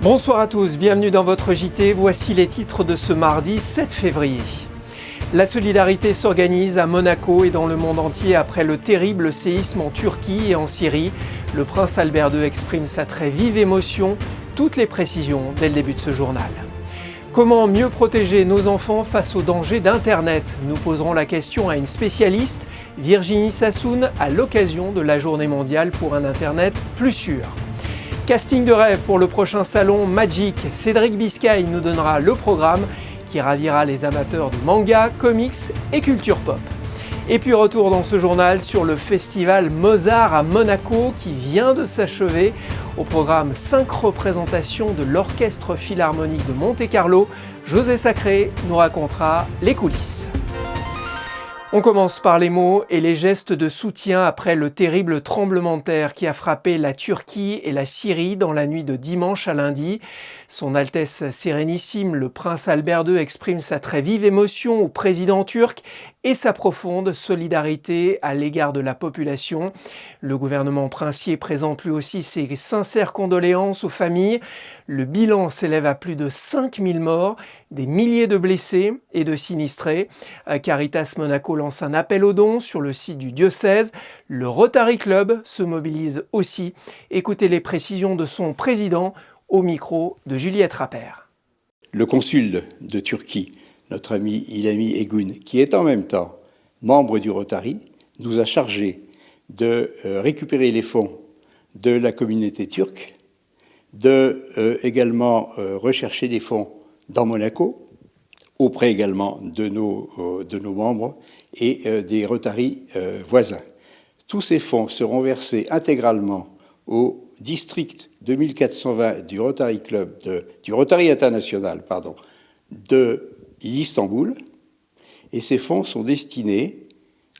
Bonsoir à tous, bienvenue dans votre JT. Voici les titres de ce mardi 7 février. La solidarité s'organise à Monaco et dans le monde entier après le terrible séisme en Turquie et en Syrie. Le prince Albert II exprime sa très vive émotion. Toutes les précisions dès le début de ce journal. Comment mieux protéger nos enfants face aux dangers d'Internet? Nous poserons la question à une spécialiste, Virginie Sassoon, à l'occasion de la Journée mondiale pour un Internet plus sûr. Casting de rêve pour le prochain salon Magic. Cédric Biscay nous donnera le programme qui ravira les amateurs de manga, comics et culture pop. Et puis retour dans ce journal sur le festival Mozart à Monaco qui vient de s'achever. Au programme 5 représentations de l'Orchestre Philharmonique de Monte-Carlo. José Sacré nous racontera les coulisses. On commence par les mots et les gestes de soutien après le terrible tremblement de terre qui a frappé la Turquie et la Syrie dans la nuit de dimanche à lundi. Son Altesse Sérénissime, le prince Albert II, exprime sa très vive émotion au président turc et sa profonde solidarité à l'égard de la population. Le gouvernement princier présente lui aussi ses sincères condoléances aux familles. Le bilan s'élève à plus de 5000 morts, des milliers de blessés et de sinistrés. Caritas Monaco lance un appel aux dons sur le site du diocèse. Le Rotary Club se mobilise aussi. Écoutez les précisions de son président au micro de Juliette Rappert. Le consul de Turquie, notre ami Ilhami Egun, qui est en même temps membre du Rotary, nous a chargé de récupérer les fonds de la communauté turque, de également rechercher des fonds dans Monaco, auprès également de nos membres et des Rotary voisins. Tous ces fonds seront versés intégralement au district 2420 du Rotary Club, du Rotary International, d'Istanbul, et ces fonds sont destinés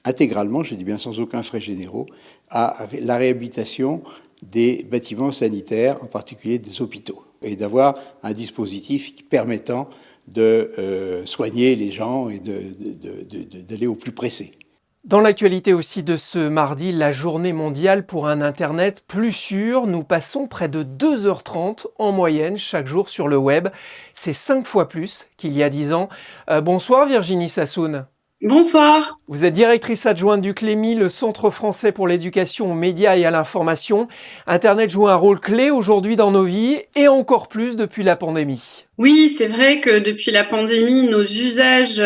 intégralement, je dis bien sans aucun frais généraux, à la réhabilitation des bâtiments sanitaires, en particulier des hôpitaux, et d'avoir un dispositif permettant de soigner les gens et d'aller au plus pressé. Dans l'actualité aussi de ce mardi, la journée mondiale pour un Internet plus sûr. Nous passons près de 2h30 en moyenne chaque jour sur le web. C'est 5 fois plus qu'il y a 10 ans. Bonsoir Virginie Sassoon. Bonsoir. Vous êtes directrice adjointe du CLEMI, le Centre français pour l'éducation aux médias et à l'information. Internet joue un rôle clé aujourd'hui dans nos vies et encore plus depuis la pandémie. Oui, c'est vrai que depuis la pandémie, nos usages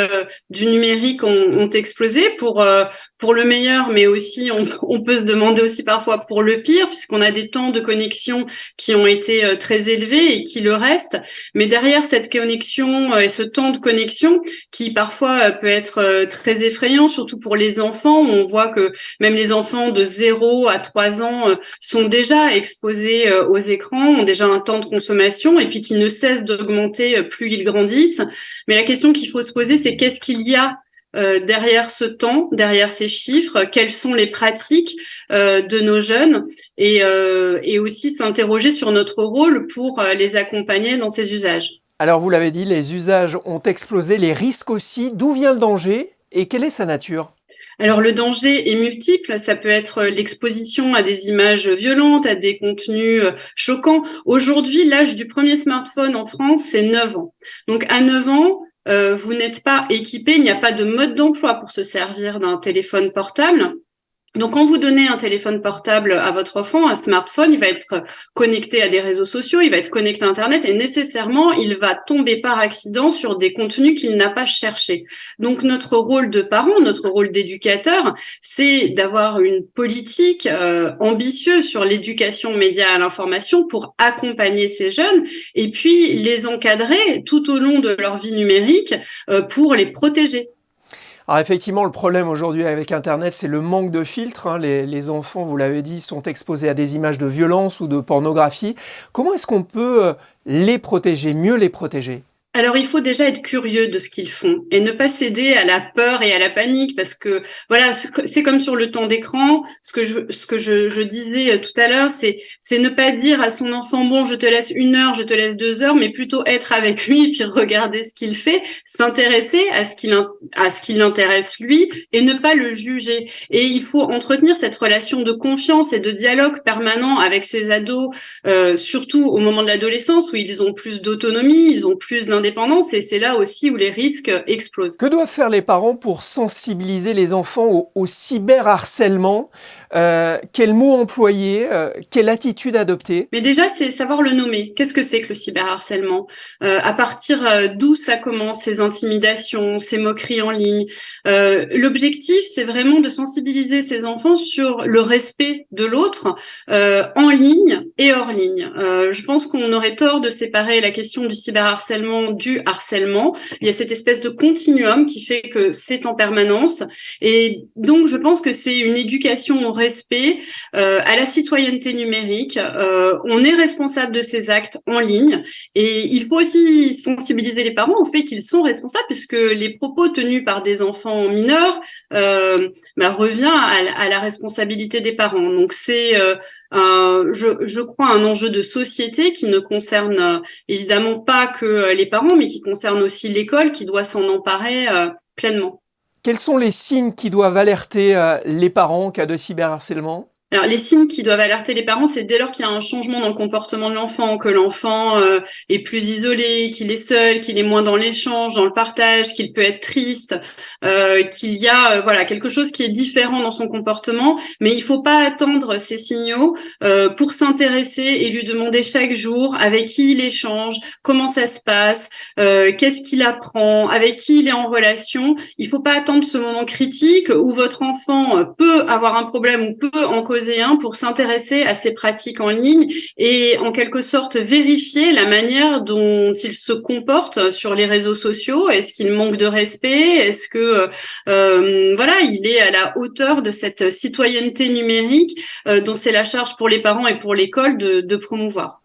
du numérique ont explosé pour le meilleur, mais aussi on peut se demander aussi parfois pour le pire, puisqu'on a des temps de connexion qui ont été très élevés et qui le restent. Mais derrière cette connexion et ce temps de connexion, qui parfois peut être très effrayant, surtout pour les enfants, on voit que même les enfants de 0 à 3 ans sont déjà exposés aux écrans, ont déjà un temps de consommation et puis qui ne cesse d'augmenter plus ils grandissent. Mais la question qu'il faut se poser, c'est qu'est-ce qu'il y a derrière ce temps, derrière ces chiffres, quelles sont les pratiques de nos jeunes et aussi s'interroger sur notre rôle pour les accompagner dans ces usages. Alors vous l'avez dit, les usages ont explosé, les risques aussi. D'où vient le danger et quelle est sa nature ? Alors le danger est multiple, ça peut être l'exposition à des images violentes, à des contenus choquants. Aujourd'hui, l'âge du premier smartphone en France, c'est 9 ans. Donc à 9 ans, vous n'êtes pas équipé, il n'y a pas de mode d'emploi pour se servir d'un téléphone portable. Donc, quand vous donnez un téléphone portable à votre enfant, un smartphone, il va être connecté à des réseaux sociaux, il va être connecté à Internet et nécessairement, il va tomber par accident sur des contenus qu'il n'a pas cherchés. Donc, notre rôle de parent, notre rôle d'éducateur, c'est d'avoir une politique ambitieuse sur l'éducation média à l'information pour accompagner ces jeunes et puis les encadrer tout au long de leur vie numérique pour les protéger. Alors effectivement, le problème aujourd'hui avec Internet, c'est le manque de filtres. Les enfants, vous l'avez dit, sont exposés à des images de violence ou de pornographie. Comment est-ce qu'on peut les protéger, mieux les protéger ? Alors, il faut déjà être curieux de ce qu'ils font et ne pas céder à la peur et à la panique parce que voilà, c'est comme sur le temps d'écran. Ce que je disais tout à l'heure, c'est ne pas dire à son enfant bon, je te laisse 1 heure, je te laisse 2 heures, mais plutôt être avec lui et puis regarder ce qu'il fait, s'intéresser à ce qui l'intéresse lui et ne pas le juger. Et il faut entretenir cette relation de confiance et de dialogue permanent avec ses ados, surtout au moment de l'adolescence où ils ont plus d'autonomie, ils ont plus d'indépendance, et c'est là aussi où les risques explosent. Que doivent faire les parents pour sensibiliser les enfants au cyberharcèlement ? Quel mot employer ? Quelle attitude adopter ? Mais déjà, c'est savoir le nommer. Qu'est-ce que c'est que le cyberharcèlement ? À partir d'où ça commence, ces intimidations, ces moqueries en ligne ? L'objectif, c'est vraiment de sensibiliser ces enfants sur le respect de l'autre en ligne et hors ligne. Je pense qu'on aurait tort de séparer la question du cyberharcèlement du harcèlement. Il y a cette espèce de continuum qui fait que c'est en permanence. Et donc, je pense que c'est une éducation au respect, à la citoyenneté numérique. On est responsable de ces actes en ligne et il faut aussi sensibiliser les parents au fait qu'ils sont responsables puisque les propos tenus par des enfants mineurs revient à la responsabilité des parents. Donc c'est je crois un enjeu de société qui ne concerne évidemment pas que les parents, mais qui concerne aussi l'école qui doit s'en emparer pleinement. Quels sont les signes qui doivent alerter les parents en cas de cyberharcèlement ? Alors, les signes qui doivent alerter les parents, c'est dès lors qu'il y a un changement dans le comportement de l'enfant, que l'enfant est plus isolé, qu'il est seul, qu'il est moins dans l'échange, dans le partage, qu'il peut être triste, qu'il y a quelque chose qui est différent dans son comportement. Mais il faut pas attendre ces signaux pour s'intéresser et lui demander chaque jour avec qui il échange, comment ça se passe, qu'est-ce qu'il apprend, avec qui il est en relation. Il faut pas attendre ce moment critique où votre enfant peut avoir un problème ou peut en causer pour s'intéresser à ces pratiques en ligne et en quelque sorte vérifier la manière dont il se comporte sur les réseaux sociaux. Est-ce qu'il manque de respect ? Est-ce que il est à la hauteur de cette citoyenneté numérique dont c'est la charge pour les parents et pour l'école de promouvoir.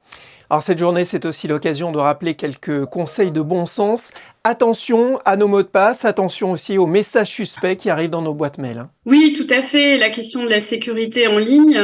Alors cette journée, c'est aussi l'occasion de rappeler quelques conseils de bon sens. Attention à nos mots de passe, attention aussi aux messages suspects qui arrivent dans nos boîtes mail. Oui, tout à fait. La question de la sécurité en ligne,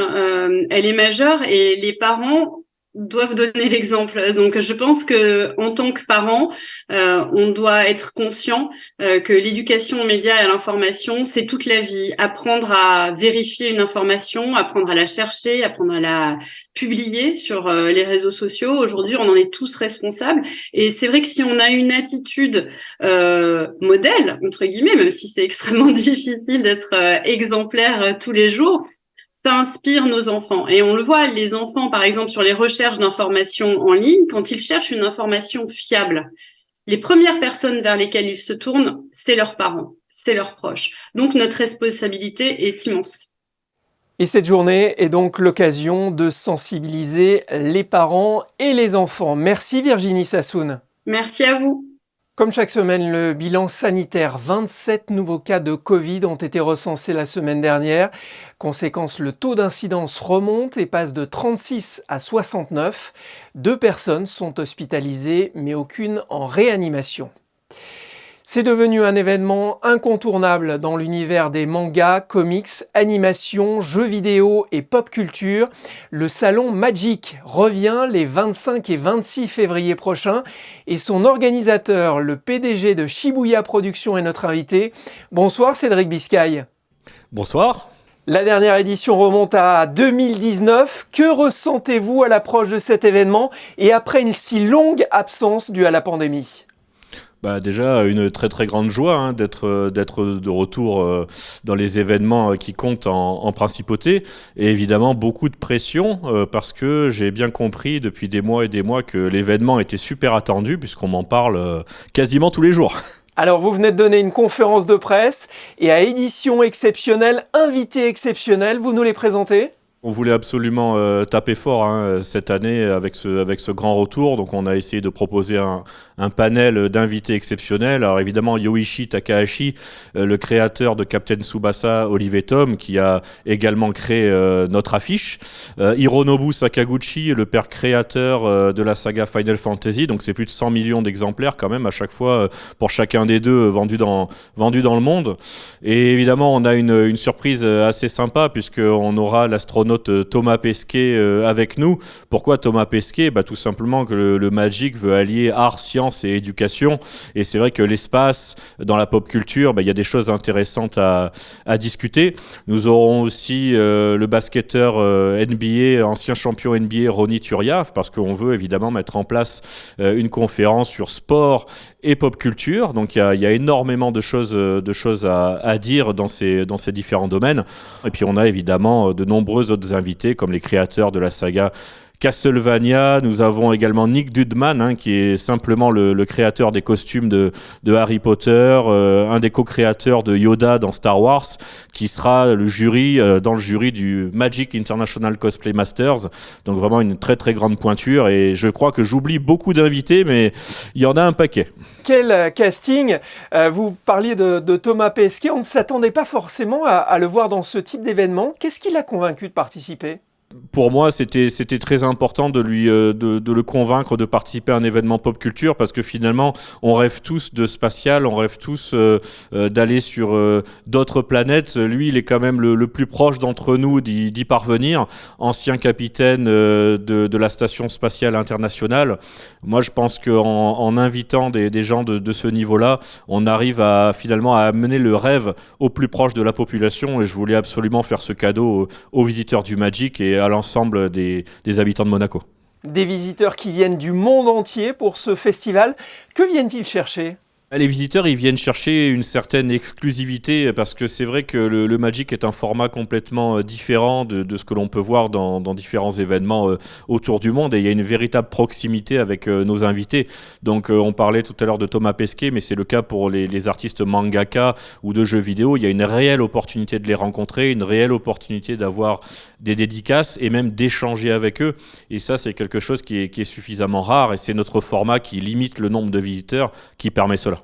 elle est majeure et les parents doivent donner l'exemple. Donc, je pense que en tant que parents, on doit être conscient que l'éducation aux médias et à l'information, c'est toute la vie. Apprendre à vérifier une information, apprendre à la chercher, apprendre à la publier sur les réseaux sociaux. Aujourd'hui, on en est tous responsables. Et c'est vrai que si on a une attitude modèle, entre guillemets, même si c'est extrêmement difficile d'être exemplaire tous les jours, ça inspire nos enfants. Et on le voit, les enfants, par exemple, sur les recherches d'informations en ligne, quand ils cherchent une information fiable, les premières personnes vers lesquelles ils se tournent, c'est leurs parents, c'est leurs proches. Donc, notre responsabilité est immense. Et cette journée est donc l'occasion de sensibiliser les parents et les enfants. Merci Virginie Sassoun. Merci à vous. Comme chaque semaine, le bilan sanitaire, 27 nouveaux cas de Covid ont été recensés la semaine dernière. Conséquence, le taux d'incidence remonte et passe de 36 à 69. 2 personnes sont hospitalisées, mais aucune en réanimation. C'est devenu un événement incontournable dans l'univers des mangas, comics, animations, jeux vidéo et pop culture. Le salon Magic revient les 25 et 26 février prochains et son organisateur, le PDG de Shibuya Productions, est notre invité. Bonsoir Cédric Biscay. Bonsoir. La dernière édition remonte à 2019. Que ressentez-vous à l'approche de cet événement et après une si longue absence due à la pandémie ? Déjà, une très très grande joie d'être de retour dans les événements qui comptent en principauté. Et évidemment, beaucoup de pression parce que j'ai bien compris depuis des mois et des mois que l'événement était super attendu puisqu'on m'en parle quasiment tous les jours. Alors, vous venez de donner une conférence de presse et à édition exceptionnelle, invité exceptionnel, vous nous les présentez ? On voulait absolument taper fort cette année avec ce grand retour. Donc on a essayé de proposer un panel d'invités exceptionnels. Alors évidemment Yoichi Takahashi, le créateur de Captain Tsubasa, Olive Tom, qui a également créé notre affiche. Hironobu Sakaguchi, le père créateur de la saga Final Fantasy. Donc c'est plus de 100 millions d'exemplaires quand même à chaque fois pour chacun des deux vendus dans le monde. Et évidemment on a une surprise assez sympa puisqu'on aura l'astronaute Thomas Pesquet avec nous. Pourquoi Thomas Pesquet ? Tout simplement que le Magic veut allier art, science et éducation. Et c'est vrai que l'espace, dans la pop culture, il y a des choses intéressantes à discuter. Nous aurons aussi le basketteur NBA, ancien champion NBA, Ronny Turiaf, parce qu'on veut évidemment mettre en place une conférence sur sport et pop culture. Donc il y a énormément de choses à dire dans ces différents domaines. Et puis on a évidemment de nombreux autres invités comme les créateurs de la saga Castlevania. Nous avons également Nick Dudman, qui est simplement le créateur des costumes de Harry Potter, un des co-créateurs de Yoda dans Star Wars, qui sera dans le jury du Magic International Cosplay Masters. Donc vraiment une très très grande pointure, et je crois que j'oublie beaucoup d'invités, mais il y en a un paquet. Quel casting! Vous parliez de Thomas Pesquet, on ne s'attendait pas forcément à le voir dans ce type d'événement. Qu'est-ce qui l'a convaincu de participer ? Pour moi, c'était très important de le convaincre de participer à un événement pop culture, parce que finalement, on rêve tous de spatial, on rêve tous d'aller sur d'autres planètes. Lui, il est quand même le plus proche d'entre nous d'y parvenir. Ancien capitaine de la Station spatiale internationale. Moi, je pense qu'en invitant des gens de ce niveau-là, on arrive finalement à amener le rêve au plus proche de la population, et je voulais absolument faire ce cadeau aux visiteurs du Magic et à l'ensemble des habitants de Monaco. Des visiteurs qui viennent du monde entier pour ce festival. Que viennent-ils chercher ? Les visiteurs, ils viennent chercher une certaine exclusivité, parce que c'est vrai que le Magic est un format complètement différent de ce que l'on peut voir dans différents événements autour du monde, et il y a une véritable proximité avec nos invités. Donc on parlait tout à l'heure de Thomas Pesquet, mais c'est le cas pour les artistes mangaka ou de jeux vidéo. Il y a une réelle opportunité de les rencontrer, une réelle opportunité d'avoir des dédicaces et même d'échanger avec eux. Et ça, c'est quelque chose qui est suffisamment rare, et c'est notre format qui limite le nombre de visiteurs qui permet cela.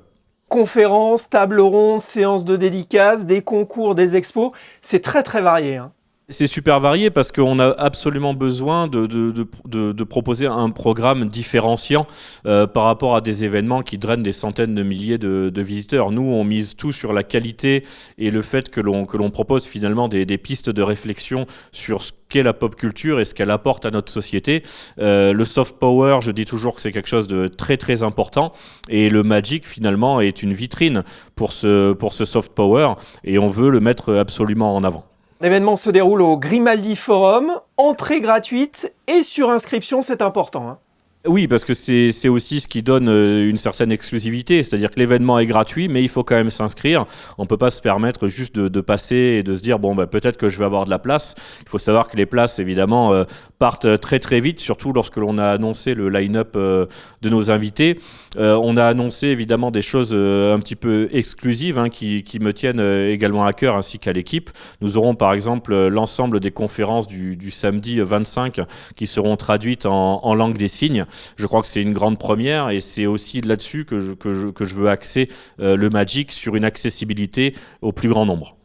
Conférences, tables rondes, séances de dédicaces, des concours, des expos, c'est très très varié. C'est super varié, parce qu'on a absolument besoin de proposer un programme différenciant par rapport à des événements qui drainent des centaines de milliers de visiteurs. Nous, on mise tout sur la qualité et le fait que l'on propose finalement des pistes de réflexion sur ce qu'est la pop culture et ce qu'elle apporte à notre société. Le soft power, je dis toujours que c'est quelque chose de très très important, et le Magic finalement est une vitrine pour ce soft power, et on veut le mettre absolument en avant. L'événement se déroule au Grimaldi Forum, entrée gratuite et sur inscription, c'est important. Oui, parce que c'est aussi ce qui donne une certaine exclusivité, c'est-à-dire que l'événement est gratuit, mais il faut quand même s'inscrire. On ne peut pas se permettre juste de passer et de se dire peut-être que je vais avoir de la place. Il faut savoir que les places, évidemment, partent très très vite, surtout lorsque l'on a annoncé le line-up de nos invités. On a annoncé évidemment des choses un petit peu exclusives qui me tiennent également à cœur, ainsi qu'à l'équipe. Nous aurons par exemple l'ensemble des conférences du samedi 25 qui seront traduites en langue des signes. Je crois que c'est une grande première, et c'est aussi là-dessus que je veux axer le Magic, sur une accessibilité au plus grand nombre.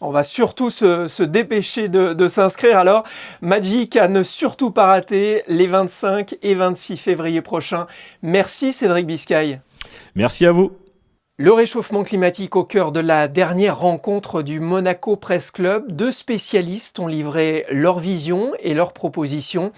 On va surtout se dépêcher de s'inscrire. Alors, Magic à ne surtout pas rater les 25 et 26 février prochains. Merci Cédric Biscay. Merci à vous. Le réchauffement climatique au cœur de la dernière rencontre du Monaco Press Club. 2 spécialistes ont livré leur vision et leurs propositions.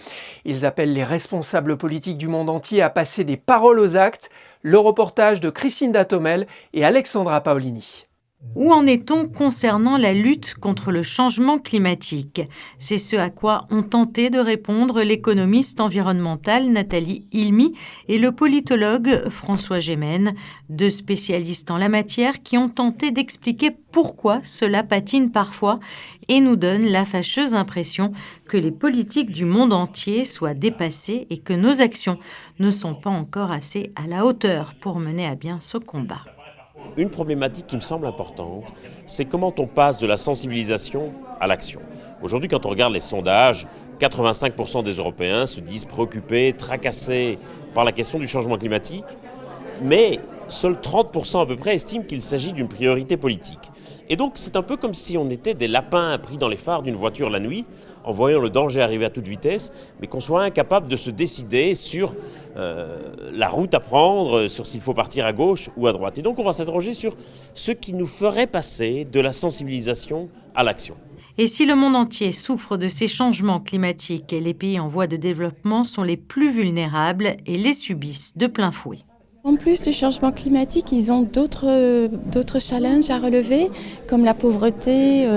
Ils appellent les responsables politiques du monde entier à passer des paroles aux actes. Le reportage de Christine Datomel et Alexandra Paolini. Où en est-on concernant la lutte contre le changement climatique ? C'est ce à quoi ont tenté de répondre l'économiste environnementale Nathalie Ilmy et le politologue François Gémen, 2 spécialistes en la matière qui ont tenté d'expliquer pourquoi cela patine parfois et nous donnent la fâcheuse impression que les politiques du monde entier soient dépassées et que nos actions ne sont pas encore assez à la hauteur pour mener à bien ce combat. Une problématique qui me semble importante, c'est comment on passe de la sensibilisation à l'action. Aujourd'hui, quand on regarde les sondages, 85% des Européens se disent préoccupés, tracassés par la question du changement climatique, mais seuls 30% à peu près estiment qu'il s'agit d'une priorité politique. Et donc c'est un peu comme si on était des lapins pris dans les phares d'une voiture la nuit, en voyant le danger arriver à toute vitesse, mais qu'on soit incapable de se décider sur la route à prendre, sur s'il faut partir à gauche ou à droite. Et donc on va s'interroger sur ce qui nous ferait passer de la sensibilisation à l'action. Et si le monde entier souffre de ces changements climatiques, les pays en voie de développement sont les plus vulnérables et les subissent de plein fouet. En plus du changement climatique, ils ont d'autres challenges à relever, comme la pauvreté,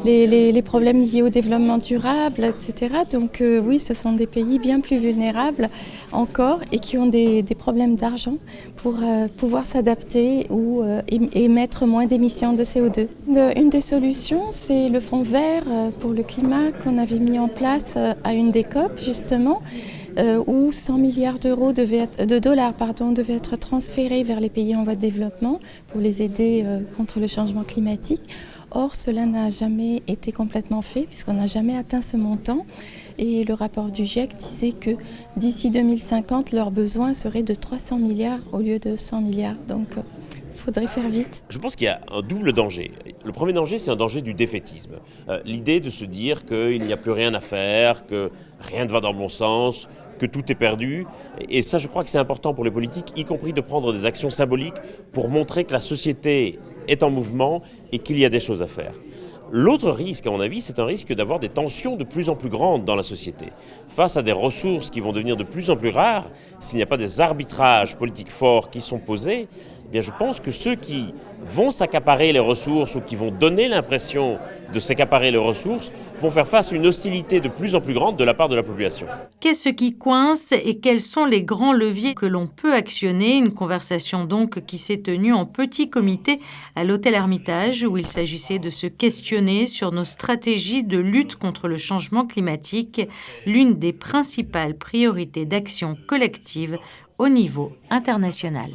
les problèmes liés au développement durable, etc. Donc oui, ce sont des pays bien plus vulnérables encore et qui ont des problèmes d'argent pour pouvoir s'adapter ou émettre moins d'émissions de CO2. Une des solutions, c'est le fonds vert pour le climat qu'on avait mis en place à une des COP, justement, où 100 milliards de dollars devaient être transférés vers les pays en voie de développement pour les aider contre le changement climatique. Or, cela n'a jamais été complètement fait puisqu'on n'a jamais atteint ce montant. Et le rapport du GIEC disait que d'ici 2050, leurs besoins seraient de 300 milliards au lieu de 100 milliards. Donc, il faudrait faire vite. Je pense qu'il y a un double danger. Le premier danger, c'est un danger du défaitisme. L'idée de se dire qu'il n'y a plus rien à faire, que rien ne va dans le bon sens, que tout est perdu. Et ça, je crois que c'est important pour les politiques, y compris de prendre des actions symboliques pour montrer que la société est en mouvement et qu'il y a des choses à faire. L'autre risque, à mon avis, c'est un risque d'avoir des tensions de plus en plus grandes dans la société. Face à des ressources qui vont devenir de plus en plus rares, s'il n'y a pas des arbitrages politiques forts qui sont posés, eh bien je pense que ceux qui vont s'accaparer les ressources ou qui vont donner l'impression de s'accaparer les ressources vont faire face à une hostilité de plus en plus grande de la part de la population. Qu'est-ce qui coince et quels sont les grands leviers que l'on peut actionner? Une conversation donc qui s'est tenue en petit comité à l'hôtel Hermitage où il s'agissait de se questionner sur nos stratégies de lutte contre le changement climatique, l'une des principales priorités d'action collective au niveau international.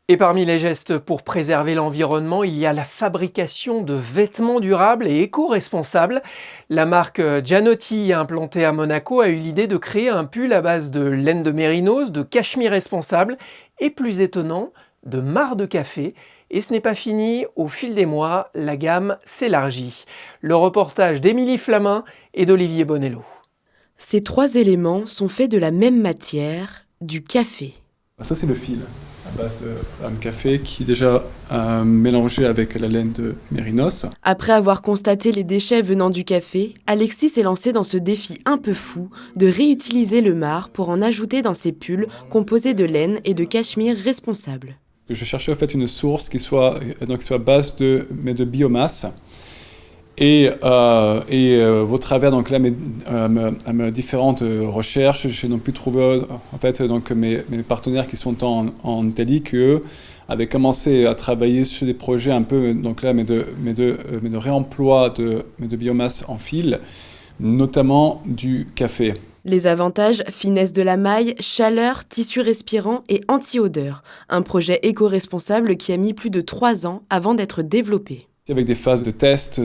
Et parmi les gestes pour préserver l'environnement, il y a la fabrication de vêtements durables et éco-responsables. La marque Gianotti, implantée à Monaco, a eu l'idée de créer un pull à base de laine de mérinos, de cachemire responsable et, plus étonnant, de marc de café. Et ce n'est pas fini, au fil des mois, la gamme s'élargit. Le reportage d'Émilie Flamin et d'Olivier Bonello. Ces trois éléments sont faits de la même matière, du café. Ça, c'est le fil à base de café qui est déjà mélangé avec la laine de mérinos. Après avoir constaté les déchets venant du café, Alexis s'est lancé dans ce défi un peu fou de réutiliser le marc pour en ajouter dans ses pulls composés de laine et de cachemire responsables. Je cherchais en fait une source qui soit à base de biomasse. Et au travers donc là mes différentes recherches, j'ai donc pu trouver en fait donc mes partenaires qui sont en Italie, qui eux avaient commencé à travailler sur des projets un peu donc là mais de réemploi de biomasse en fil, notamment du café. Les avantages, finesse de la maille, chaleur, tissu respirant et anti-odeur. Un projet éco-responsable qui a mis plus de 3 ans avant d'être développé. Avec des phases de test,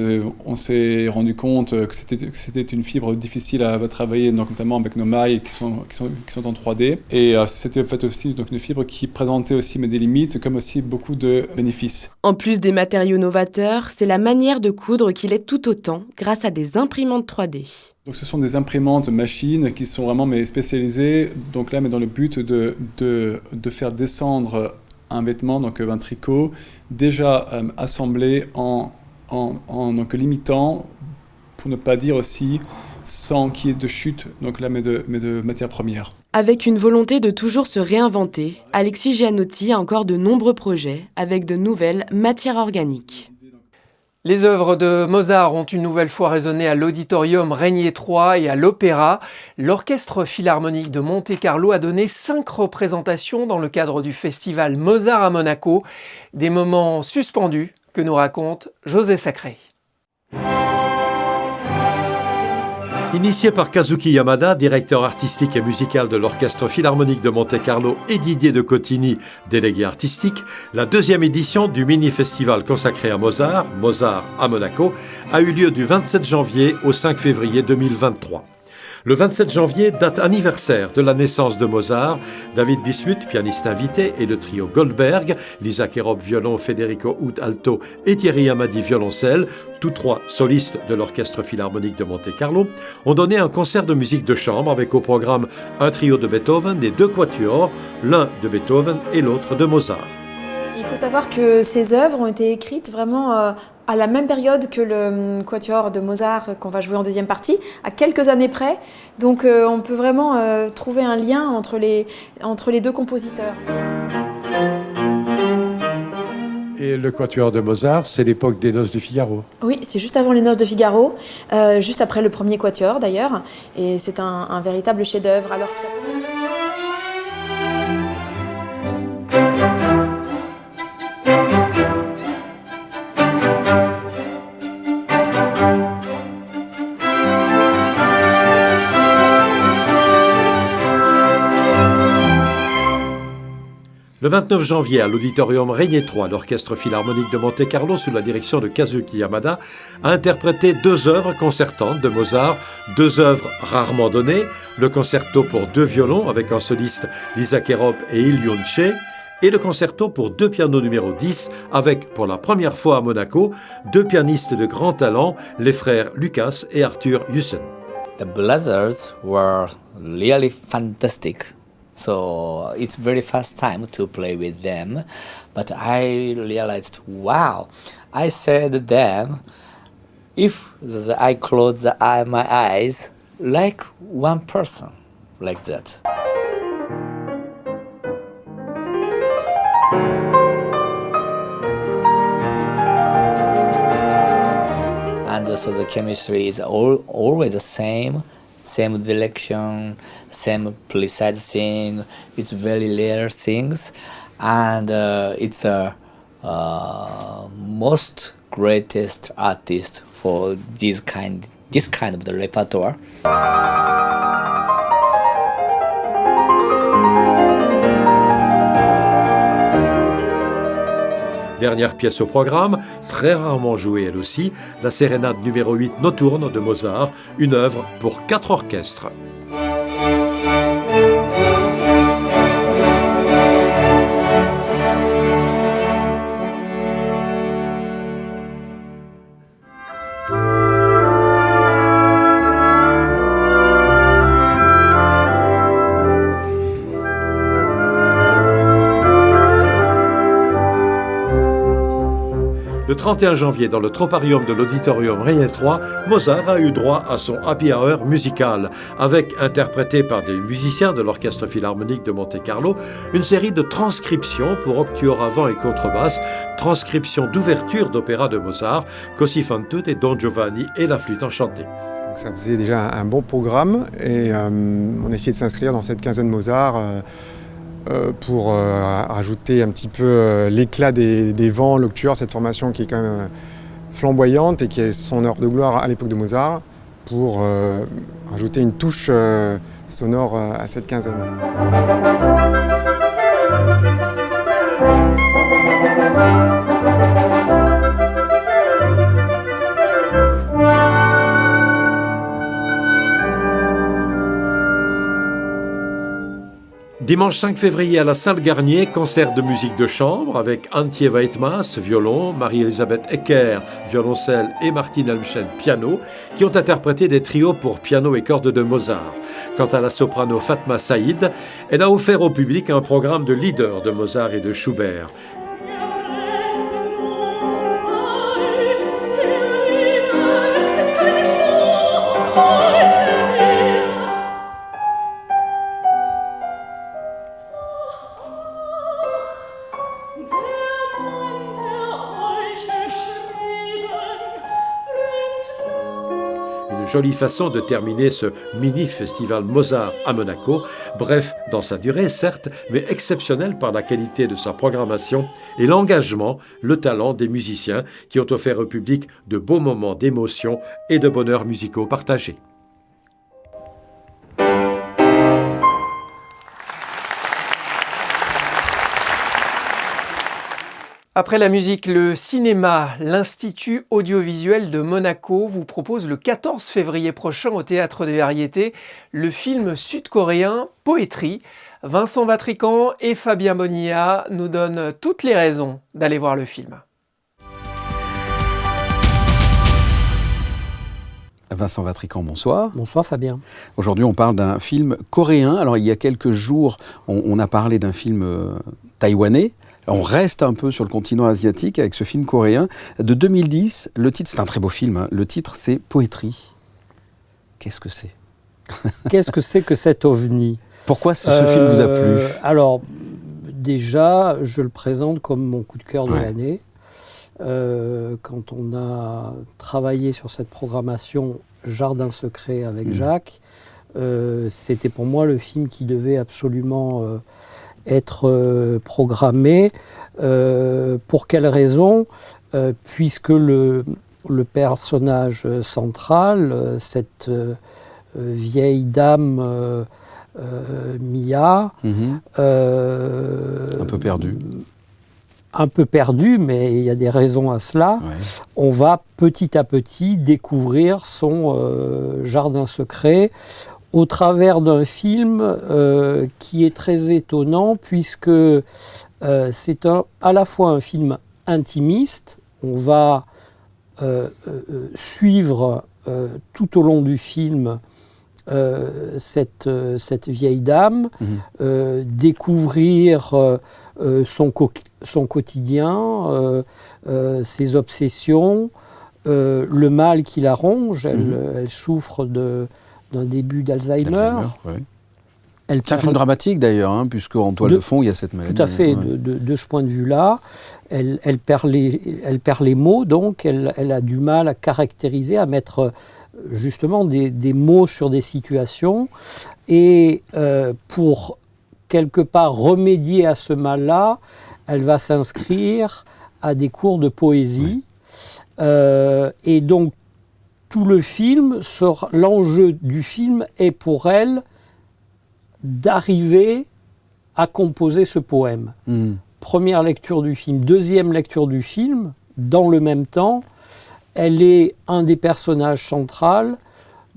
on s'est rendu compte que c'était une fibre difficile à travailler, donc notamment avec nos mailles qui sont en 3D. Et c'était en fait aussi donc une fibre qui présentait aussi des limites, comme aussi beaucoup de bénéfices. En plus des matériaux novateurs, c'est la manière de coudre qui l'est tout autant, grâce à des imprimantes 3D. Donc ce sont des imprimantes machines qui sont vraiment spécialisées, donc là, mais dans le but de faire descendre un vêtement, donc un tricot, déjà assemblé en donc limitant, pour ne pas dire aussi sans qu'il y ait de chute, donc là, mais de matières premières. Avec une volonté de toujours se réinventer, Alexis Gianotti a encore de nombreux projets avec de nouvelles matières organiques. Les œuvres de Mozart ont une nouvelle fois résonné à l'Auditorium Régnier III et à l'Opéra. L'Orchestre Philharmonique de Monte-Carlo a donné 5 représentations dans le cadre du festival Mozart à Monaco. Des moments suspendus que nous raconte José Sacré. Initié par Kazuki Yamada, directeur artistique et musical de l'Orchestre Philharmonique de Monte-Carlo, et Didier de Cotigny, délégué artistique, la deuxième édition du mini-festival consacré à Mozart, Mozart à Monaco, a eu lieu du 27 janvier au 5 février 2023. Le 27 janvier, date anniversaire de la naissance de Mozart, David Bismuth, pianiste invité, et le trio Goldberg, Lisa Kerob violon, Federico Hout alto et Thierry Amadi violoncelle, tous trois solistes de l'Orchestre Philharmonique de Monte-Carlo, ont donné un concert de musique de chambre avec au programme un trio de Beethoven et 2 quatuors, l'un de Beethoven et l'autre de Mozart. Il faut savoir que ces œuvres ont été écrites vraiment à la même période que le quatuor de Mozart qu'on va jouer en deuxième partie, à quelques années près. Donc on peut vraiment trouver un lien entre les 2 compositeurs. Et le quatuor de Mozart, c'est l'époque des Noces de Figaro. Oui, c'est juste avant les Noces de Figaro, juste après le premier quatuor d'ailleurs. Et c'est un véritable chef-d'œuvre. Alors qu'il y a... Le 29 janvier, à l'auditorium Régnier 3, l'Orchestre Philharmonique de Monte-Carlo, sous la direction de Kazuki Yamada, a interprété 2 œuvres concertantes de Mozart, 2 œuvres rarement données, le concerto pour 2 violons avec un soliste Lisa Kerob et Il Che, et le concerto pour 2 pianos numéro 10 avec, pour la première fois à Monaco, 2 pianistes de grand talent, les frères Lucas et Arthur Jussen. The Blazers were really fantastic. So it's very first time to play with them, but I realized, wow, I said to them, if I close my eyes, like one person, like that. And so the chemistry is always the same direction, same precise thing. It's very rare things, and it's a most greatest artist for this kind of the repertoire. Dernière pièce au programme, très rarement jouée elle aussi, la sérénade numéro 8 nocturne de Mozart, une œuvre pour 4 orchestres. Le 31 janvier, dans le Troparium de l'Auditorium Régnier 3, Mozart a eu droit à son happy hour musical, avec, interprété par des musiciens de l'Orchestre Philharmonique de Monte-Carlo, une série de transcriptions pour octuor avant et contrebasse, transcriptions d'ouverture d'opéra de Mozart, Così fan tutte et Don Giovanni et la flûte enchantée. Donc ça faisait déjà un bon programme et on a essayé de s'inscrire dans cette quinzaine Mozart pour rajouter un petit peu l'éclat des vents, l'octuor, cette formation qui est quand même flamboyante et qui est son heure de gloire à l'époque de Mozart, pour rajouter une touche sonore à cette quinzaine. Dimanche 5 février à la Salle Garnier, concert de musique de chambre avec Antje Weitmaas, violon, Marie-Elisabeth Ecker, violoncelle et Martine Elmschen, piano, qui ont interprété des trios pour piano et cordes de Mozart. Quant à la soprano Fatma Saïd, elle a offert au public un programme de leaders de Mozart et de Schubert. Jolie façon de terminer ce mini-festival Mozart à Monaco, bref dans sa durée certes, mais exceptionnel par la qualité de sa programmation et l'engagement, le talent des musiciens qui ont offert au public de beaux moments d'émotion et de bonheur musicaux partagés. Après la musique, le cinéma, l'Institut audiovisuel de Monaco vous propose le 14 février prochain au Théâtre des Variétés le film sud-coréen Poétrie. Vincent Vatrican et Fabien Bonilla nous donnent toutes les raisons d'aller voir le film. Vincent Vatrican, bonsoir. Bonsoir Fabien. Aujourd'hui, on parle d'un film coréen. Alors, il y a quelques jours, on a parlé d'un film taïwanais. On reste un peu sur le continent asiatique avec ce film coréen de 2010. Le titre, c'est un très beau film. Hein. Le titre, c'est Poétrie. Qu'est-ce que c'est? Qu'est-ce que c'est que cet ovni? Pourquoi ce film vous a plu? Alors, déjà, je le présente comme mon coup de cœur de l'année. Quand on a travaillé sur cette programmation Jardin secret avec Jacques, c'était pour moi le film qui devait absolument être programmé. Pour quelle raison? Puisque le personnage central, cette vieille dame Mia, un peu perdue. Un peu perdu, mais il y a des raisons à cela. Ouais. On va petit à petit découvrir son jardin secret au travers d'un film qui est très étonnant puisque c'est à la fois un film intimiste. On va suivre tout au long du film cette vieille dame, découvrir son quotidien, ses obsessions, le mal qui la ronge. Elle souffre d'un début d'Alzheimer. C'est un film dramatique d'ailleurs, hein, puisque en toile de fond, il y a cette maladie. Tout à fait. De ce point de vue-là, elle perd les mots, donc elle a du mal à caractériser, à mettre justement des mots sur des situations. Et pour quelque part remédier à ce mal-là, elle va s'inscrire à des cours de poésie. Et donc, tout le film, l'enjeu du film est pour elle d'arriver à composer ce poème. Première lecture du film. Deuxième lecture du film, dans le même temps, elle est un des personnages centraux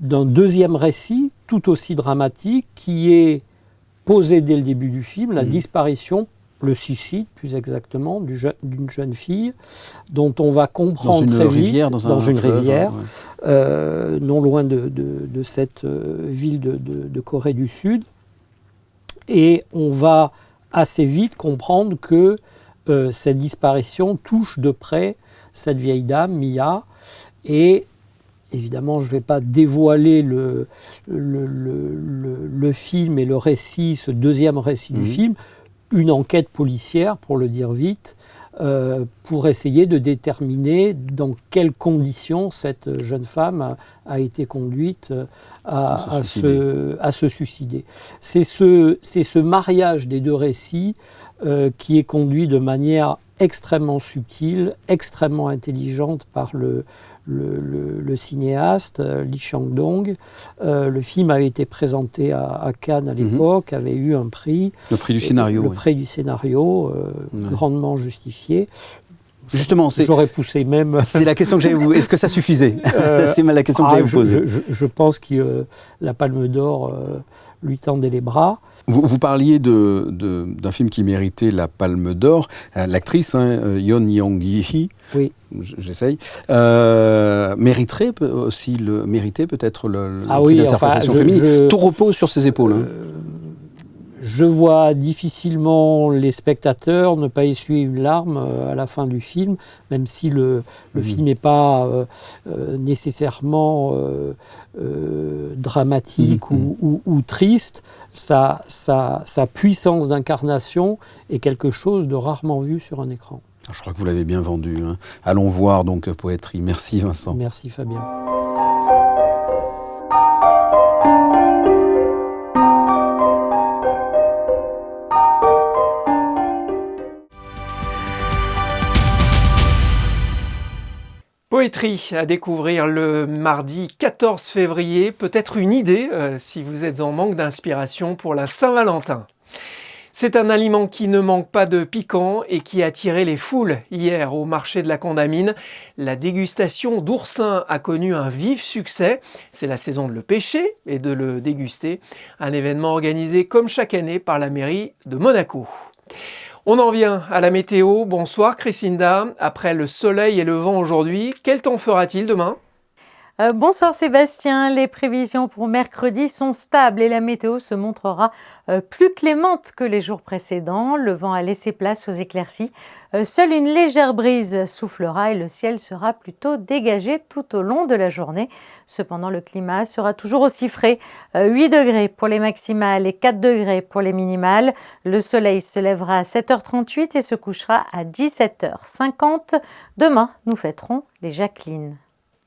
d'un deuxième récit, tout aussi dramatique, qui est posé dès le début du film, la disparition, le suicide plus exactement, d'une jeune fille, dont on va comprendre très vite, dans une rivière, non loin de cette ville de Corée du Sud. Et on va assez vite comprendre que cette disparition touche de près cette vieille dame, Mia, et évidemment, je ne vais pas dévoiler le film et le récit, ce deuxième récit du film, une enquête policière, pour le dire vite, pour essayer de déterminer dans quelles conditions cette jeune femme a été conduite à se suicider. C'est ce mariage des deux récits qui est conduit de manière extrêmement subtile, extrêmement intelligente par le cinéaste Lee Chang-dong. Le film avait été présenté à Cannes à l'époque, avait eu un prix. Le prix du scénario. Le prix du scénario, grandement justifié. Justement, j'aurais poussé même. C'est la question que j'allais vous. Est-ce que ça suffisait? C'est la question que j'allais vous poser. Je pense que la Palme d'Or lui tendait les bras. Vous parliez d'un film qui méritait la Palme d'Or. L'actrice, Yeon Young-hee, oui. J'essaye, mériterait peut-être le prix d'interprétation féminine. Tout repose sur ses épaules. Je vois difficilement les spectateurs ne pas essuyer une larme à la fin du film, même si le film n'est pas nécessairement dramatique ou triste. Sa puissance d'incarnation est quelque chose de rarement vu sur un écran. Je crois que vous l'avez bien vendu. Hein. Allons voir donc Poétrie. Merci Vincent. Merci Fabien. Poétrie à découvrir le mardi 14 février. Peut-être une idée si vous êtes en manque d'inspiration pour la Saint-Valentin. C'est un aliment qui ne manque pas de piquant et qui a attiré les foules hier au marché de la Condamine. La dégustation d'oursin a connu un vif succès. C'est la saison de le pêcher et de le déguster. Un événement organisé comme chaque année par la mairie de Monaco. On en vient à la météo. Bonsoir Chrisinda. Après le soleil et le vent aujourd'hui, quel temps fera-t-il demain ? Bonsoir Sébastien, les prévisions pour mercredi sont stables et la météo se montrera plus clémente que les jours précédents. Le vent a laissé place aux éclaircies. Seule une légère brise soufflera et le ciel sera plutôt dégagé tout au long de la journée. Cependant, le climat sera toujours aussi frais. 8 degrés pour les maximales et 4 degrés pour les minimales. Le soleil se lèvera à 7h38 et se couchera à 17h50. Demain, nous fêterons les Jacqueline.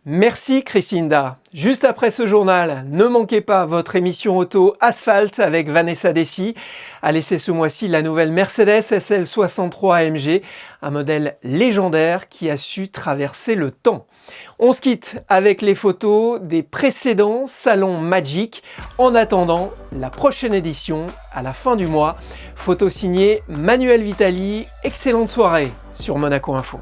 Merci Chrisinda. Juste après ce journal, ne manquez pas votre émission auto Asphalte avec Vanessa Dessy. A laissé ce mois-ci la nouvelle Mercedes SL 63 AMG, un modèle légendaire qui a su traverser le temps. On se quitte avec les photos des précédents salons Magic. En attendant la prochaine édition à la fin du mois. Photo signée Manuel Vitali. Excellente soirée sur Monaco Info.